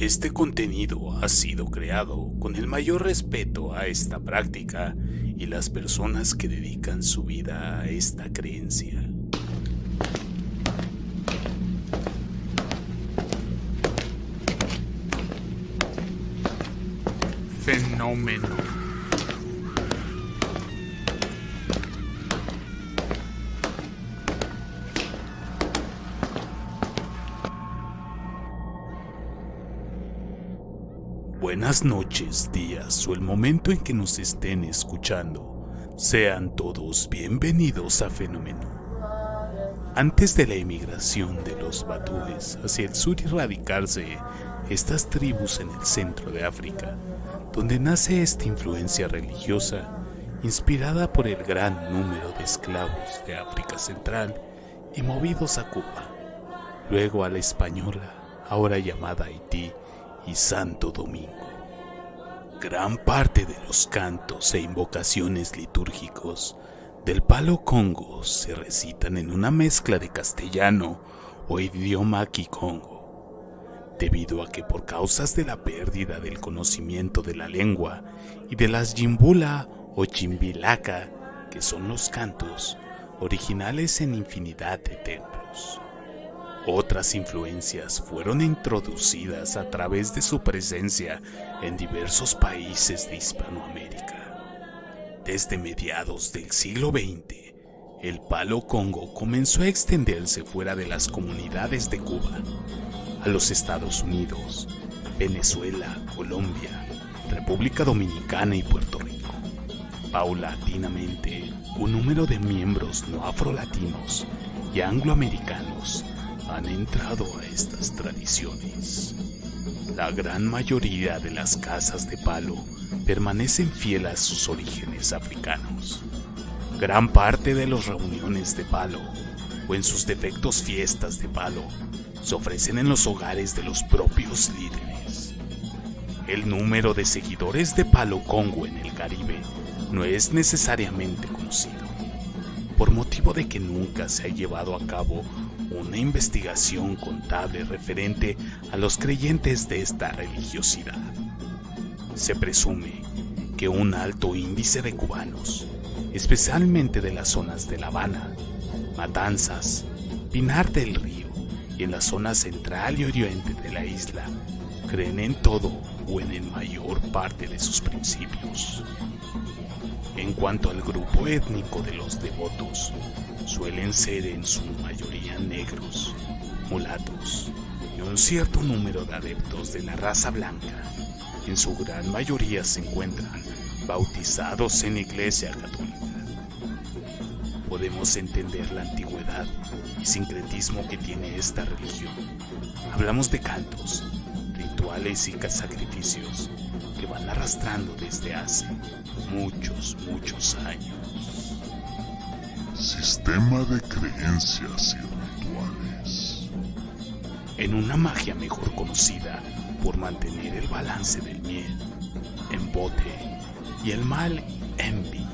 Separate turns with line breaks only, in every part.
Este contenido ha sido creado con el mayor respeto a esta práctica y las personas que dedican su vida a esta creencia. Fenómeno. Buenas noches, días o el momento en que nos estén escuchando. Sean todos bienvenidos a Fenómeno. Antes de la emigración de los batúes hacia el sur y radicarse estas tribus en el centro de África, donde nace esta influencia religiosa inspirada por el gran número de esclavos de África Central y movidos a Cuba, luego a la Española, ahora llamada Haití, y Santo Domingo. Gran parte de los cantos e invocaciones litúrgicos del Palo Congo se recitan en una mezcla de castellano o idioma kikongo, debido a que por causas de la pérdida del conocimiento de la lengua y de las yimbula o chimbilaca, que son los cantos originales en infinidad de templos. Otras influencias fueron introducidas a través de su presencia en diversos países de Hispanoamérica. Desde mediados del siglo XX, el Palo Congo comenzó a extenderse fuera de las comunidades de Cuba, a los Estados Unidos, Venezuela, Colombia, República Dominicana y Puerto Rico. Paulatinamente, un número de miembros no afrolatinos y angloamericanos han entrado a estas tradiciones. La gran mayoría de las casas de palo permanecen fieles a sus orígenes africanos. Gran parte de las reuniones de palo, o en sus defectos fiestas de palo, se ofrecen en los hogares de los propios líderes. El número de seguidores de Palo Congo en el Caribe no es necesariamente conocido, por motivo de que nunca se ha llevado a cabo una investigación contable referente a los creyentes de esta religiosidad. Se presume que un alto índice de cubanos, especialmente de las zonas de La Habana, Matanzas, Pinar del Río y en la zona central y oriente de la isla, creen en todo o en el mayor parte de sus principios. En cuanto al grupo étnico de los devotos, suelen ser en su mayoría negros, mulatos y un cierto número de adeptos de la raza blanca. En su gran mayoría se encuentran bautizados en la Iglesia Católica. Podemos entender la antigüedad y sincretismo que tiene esta religión. Hablamos de cantos, rituales y sacrificios que van arrastrando desde hace muchos años.
Sistema de creencias y rituales.
En una magia mejor conocida por mantener el balance del miel, embote y el mal envy,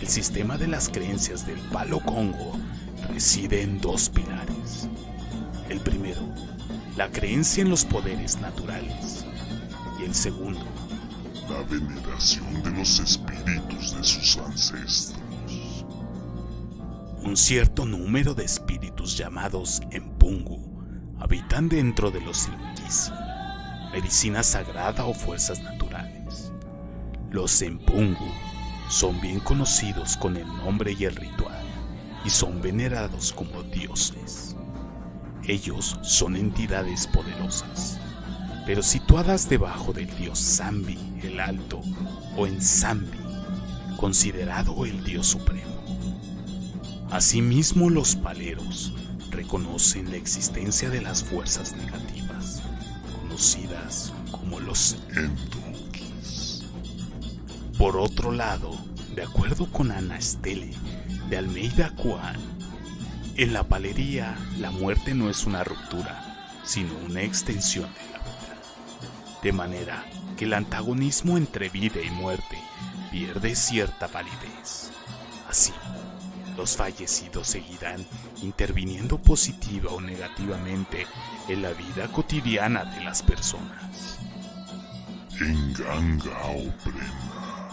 el sistema de las creencias del Palo Congo reside en dos pilares. El primero, la creencia en los poderes naturales, y el segundo,
la veneración de los espíritus de sus ancestros.
Un cierto número de espíritus llamados Empungu habitan dentro de los Ilukisi, medicina sagrada o fuerzas naturales. Los Empungu son bien conocidos con el nombre y el ritual y son venerados como dioses. Ellos son entidades poderosas, pero situadas debajo del dios Zambi el Alto o en Zambi, considerado el dios supremo. Asimismo, los paleros reconocen la existencia de las fuerzas negativas, conocidas como los
Endukis.
Por otro lado, de acuerdo con Ana Estelle de Almeida Cuán, en la palería la muerte no es una ruptura, sino una extensión de la vida, de manera que el antagonismo entre vida y muerte pierde cierta validez. Así, Los fallecidos seguirán interviniendo positiva o negativamente en la vida cotidiana de las personas.
Enganga o prenda.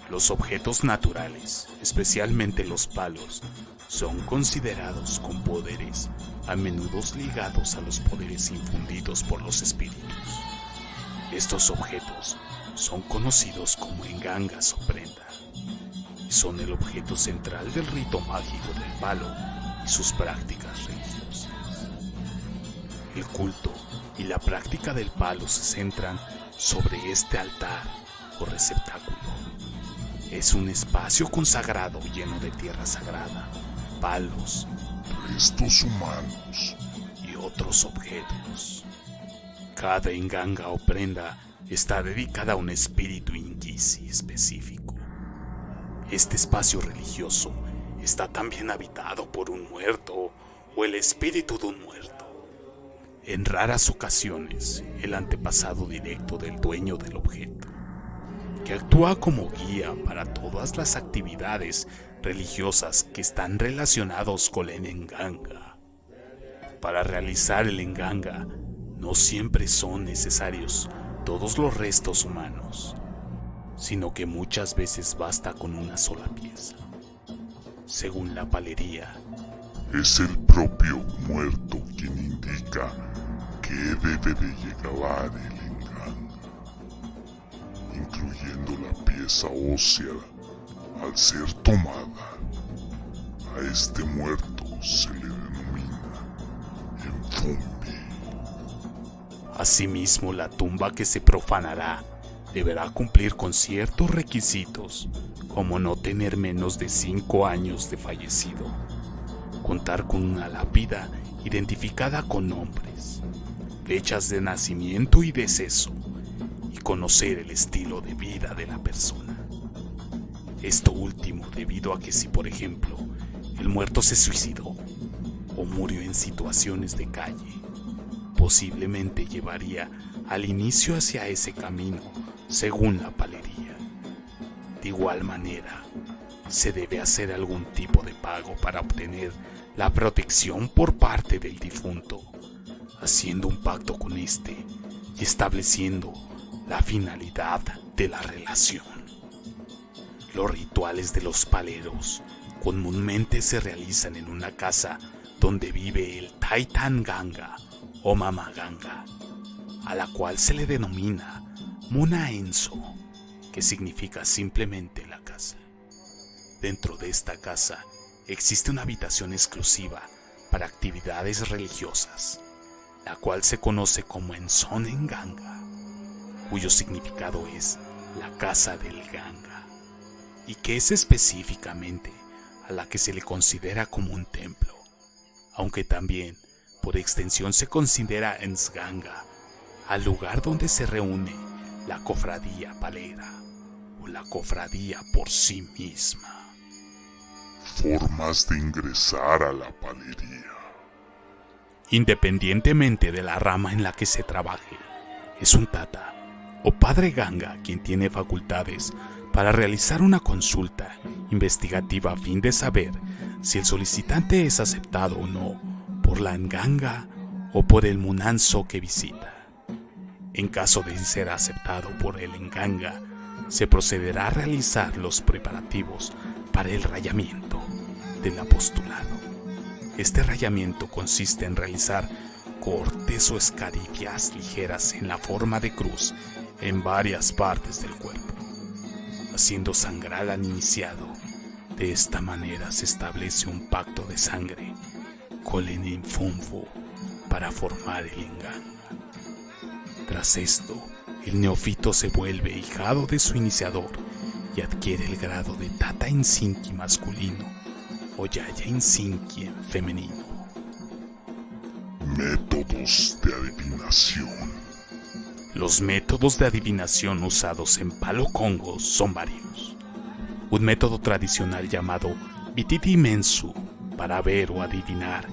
Los objetos naturales, especialmente los palos, son considerados con poderes, a menudo ligados a los poderes infundidos por los espíritus. Estos objetos son conocidos como engangas o prenda, y son el objeto central del rito mágico del palo y sus prácticas religiosas. El culto y la práctica del palo se centran sobre este altar o receptáculo. Es un espacio consagrado lleno de tierra sagrada, palos,
restos humanos
y otros objetos. Cada enganga o prenda está dedicada a un espíritu inquisi específico. Este espacio religioso está también habitado por un muerto o el espíritu de un muerto. En raras ocasiones, el antepasado directo del dueño del objeto, que actúa como guía para todas las actividades religiosas que están relacionados con el enganga. Para realizar el enganga, no siempre son necesarios todos los restos humanos, sino que muchas veces basta con una sola pieza. Según la palería,
es el propio muerto quien indica que debe de llevar el enganga, incluyendo la pieza ósea. Al ser tomada, a este muerto se le denomina enfumbi.
Asimismo, la tumba que se profanará deberá cumplir con ciertos requisitos, como no tener menos de 5 años de fallecido, contar con una lápida identificada con nombres, fechas de nacimiento y deceso, y conocer el estilo de vida de la persona. Esto último debido a que si, por ejemplo, el muerto se suicidó o murió en situaciones de calle, posiblemente llevaría al inicio hacia ese camino, según la palería. De igual manera, se debe hacer algún tipo de pago para obtener la protección por parte del difunto, haciendo un pacto con este y estableciendo la finalidad de la relación. Los rituales de los paleros comúnmente se realizan en una casa donde vive el Taitan Ganga o Mama Ganga, a la cual se le denomina Muna Enso, que significa simplemente la casa. Dentro de esta casa existe una habitación exclusiva para actividades religiosas, la cual se conoce como Ensonen Ganga, cuyo significado es la casa del Ganga, y que es específicamente a la que se le considera como un templo, aunque también por extensión se considera Ensganga al lugar donde se reúne la cofradía palera o la cofradía por sí misma.
Formas de ingresar a la palería.
Independientemente de la rama en la que se trabaje, es un tata o padre ganga quien tiene facultades para realizar una consulta investigativa a fin de saber si el solicitante es aceptado o no por la nganga o por el munanzo que visita. En caso de ser aceptado por el nganga, se procederá a realizar los preparativos para el rayamiento del apostolado. Este rayamiento consiste en realizar cortes o escaricias ligeras en la forma de cruz en varias partes del cuerpo, haciendo sangrar al iniciado. De esta manera se establece un pacto de sangre con el infumbo para formar el enganga. Tras esto, el neófito se vuelve hijado de su iniciador y adquiere el grado de Tata Insinki masculino o Yaya Insinki femenino.
Métodos de adivinación.
Los métodos de adivinación usados en Palo Congo son varios. Un método tradicional llamado Bititi Mensu para ver o adivinar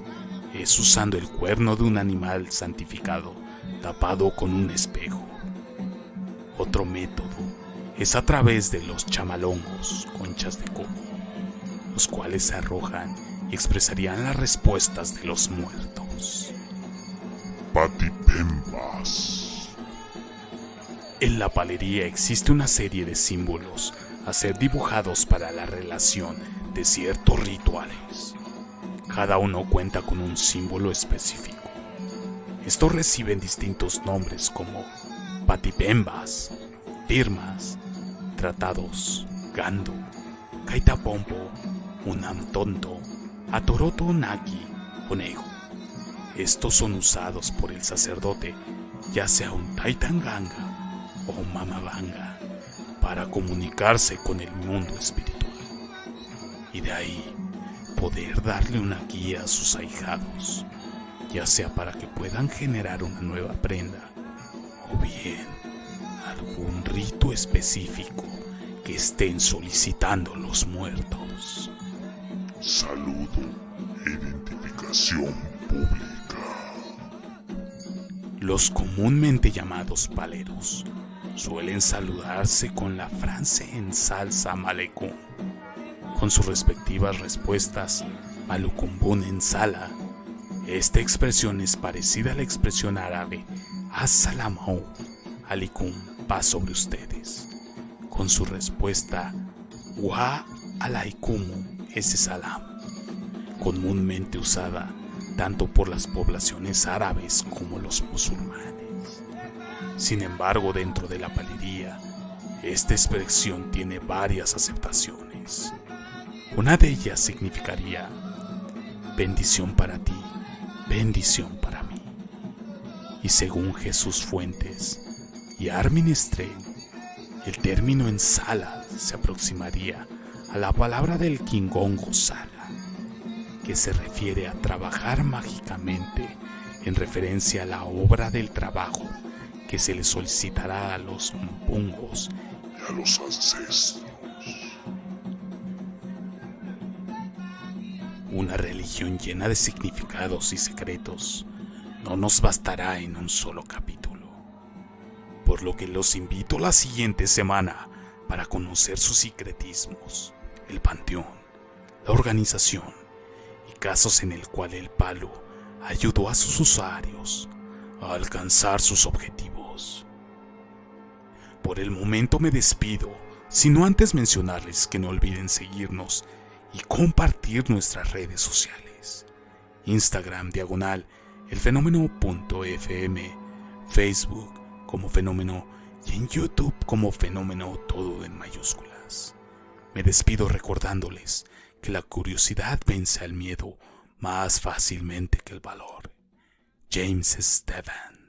es usando el cuerno de un animal santificado tapado con un espejo. Otro método es a través de los chamalongos, conchas de coco. los cuales se arrojan y expresarían las respuestas de los muertos.
Patipembas.
En la palería existe una serie de símbolos a ser dibujados para la relación de ciertos rituales. Cada uno cuenta con un símbolo específico. Estos reciben distintos nombres como patipembas, firmas, tratados, gando, kaitapompo, unamtonto, atoroto naki, conejo. Estos son usados por el sacerdote, ya sea un taitanganga o un mamabanga, para comunicarse con el mundo espiritual. Y de ahí poder darle una guía a sus ahijados, ya sea para que puedan generar una nueva prenda o bien algún rito específico que estén solicitando los muertos.
Saludo e identificación pública.
Los comúnmente llamados paleros suelen saludarse con la frase en salsa malecún, con sus respectivas respuestas malukumbun en sala. Esta expresión es parecida a la expresión árabe As-salamu alaikum, paz sobre ustedes, con su respuesta Wa alaikum ese salam, comúnmente usada tanto por las poblaciones árabes como los musulmanes. Sin embargo, dentro de la palería, esta expresión tiene varias aceptaciones. Una de ellas significaría bendición para ti, bendición para mí. Y según Jesús Fuentes y Armin Strehl, el término en sala se aproximaría a la palabra del Kingongo Sala, que se refiere a trabajar mágicamente en referencia a la obra del trabajo que se le solicitará a los mpungos
y a los ancestros.
Una religión llena de significados y secretos no nos bastará en un solo capítulo, por lo que los invito la siguiente semana para conocer sus secretismos, el panteón, la organización y casos en el cual el palo ayudó a sus usuarios a alcanzar sus objetivos. Por el momento me despido, sino antes mencionarles que no olviden seguirnos y compartir nuestras redes sociales: Instagram /elfenómeno.fm, Facebook como Fenómeno y en YouTube como Fenómeno, todo en mayúsculas. Me despido recordándoles que la curiosidad vence al miedo más fácilmente que el valor. James Steven.